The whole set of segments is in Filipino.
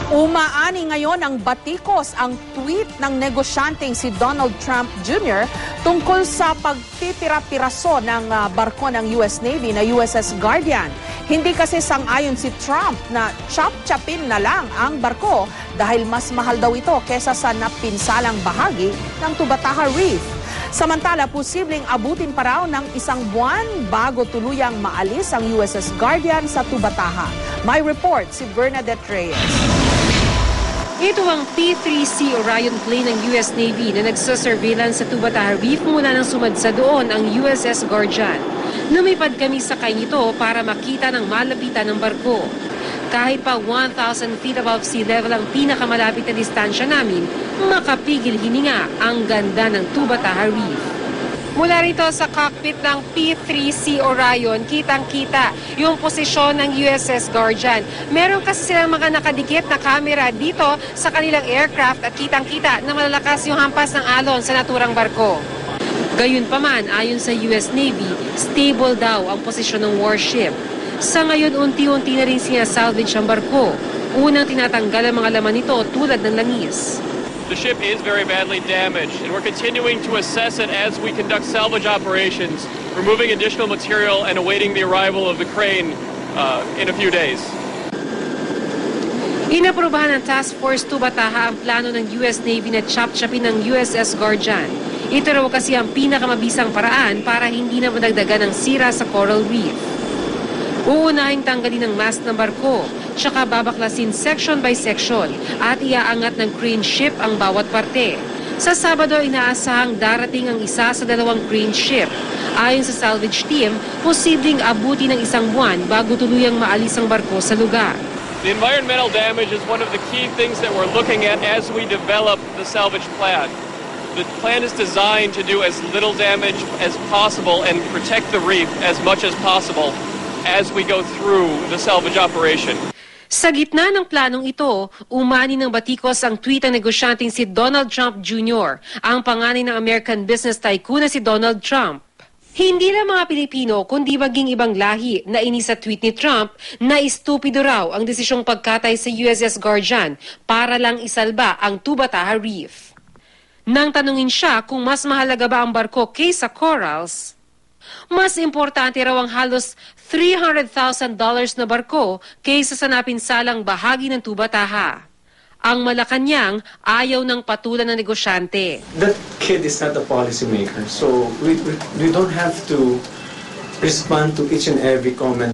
Umaani ngayon ang batikos ang tweet ng negosyanteng si Donald Trump Jr. tungkol sa pagtitira-piraso ng barko ng US Navy na USS Guardian. Hindi kasi sang-ayon si Trump na chop-chapin na lang ang barko dahil mas mahal daw ito kesa sa napinsalang bahagi ng Tubataha Reef. Samantala, posibleng abutin pa raw ng isang buwan bago tuluyang maalis ang USS Guardian sa Tubataha. May report si Bernadette Reyes. Ito ang P-3C Orion plane ng US Navy na nagsasurveillance sa Tubataha Reef mula nang sumadsa doon ang USS Guardian. Lumipad kami sa sakay nito para makita ng malapitan ng barko. Kahit pa 1,000 feet above sea level ang pinakamalapit na distansya namin, makapigil hininga ang ganda ng Tubataha Reef. Mula rito sa cockpit ng P-3C Orion, kitang-kita yung posisyon ng USS Guardian. Meron kasi silang mga nakadikit na camera dito sa kanilang aircraft at kitang-kita na malalakas yung hampas ng alon sa naturang barko. Gayunpaman, ayon sa US Navy, stable daw ang posisyon ng warship. Sa ngayon, unti-unti na rin sinasalvage ang barko. Unang tinatanggal ang mga laman nito tulad ng langis. The ship is very badly damaged, and we're continuing to assess it as we conduct salvage operations, removing additional material and awaiting the arrival of the crane in a few days. Inaprobahan ng Task Force Tubataha ang plano ng US Navy na chop-chapin ng USS Guardian. Ito raw kasi ang pinakamabisang paraan para hindi na madagdagan ng sira sa coral reef. Uunahing tanggalin ang mast ng barko, tsaka babaklasin section by section at iaangat ng crane ship ang bawat parte. Sa Sabado, inaasahang darating ang isa sa dalawang crane ship. Ayon sa salvage team, posibleng abuti ng isang buwan bago tuluyang maalis ang barko sa lugar. The environmental damage is one of the key things that we're looking at as we develop the salvage plan. The plan is designed to do as little damage as possible and protect the reef as much as possible as we go through the salvage operation. Sa gitna ng planong ito, umani ng batikos ang tweet ng negosyanteng si Donald Trump Jr., ang panganay ng American business tycoon na si Donald Trump. Hindi lang mga Pilipino, kundi maging ibang lahi na inis sa tweet ni Trump na istupido raw ang desisyong pagkatay sa USS Guardian para lang isalba ang Tubataha Reef. Nang tanungin siya kung mas mahalaga ba ang barko kaysa corals, mas importante raw ang halos $300,000 na barko kaysa sa napinsalang bahagi ng Tubataha. Ang Malacanang ayaw ng patulan ng negosyante. That kid is not a policymaker, so we don't have to respond to each and every comment.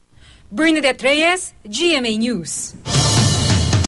Bernadette Reyes, GMA News.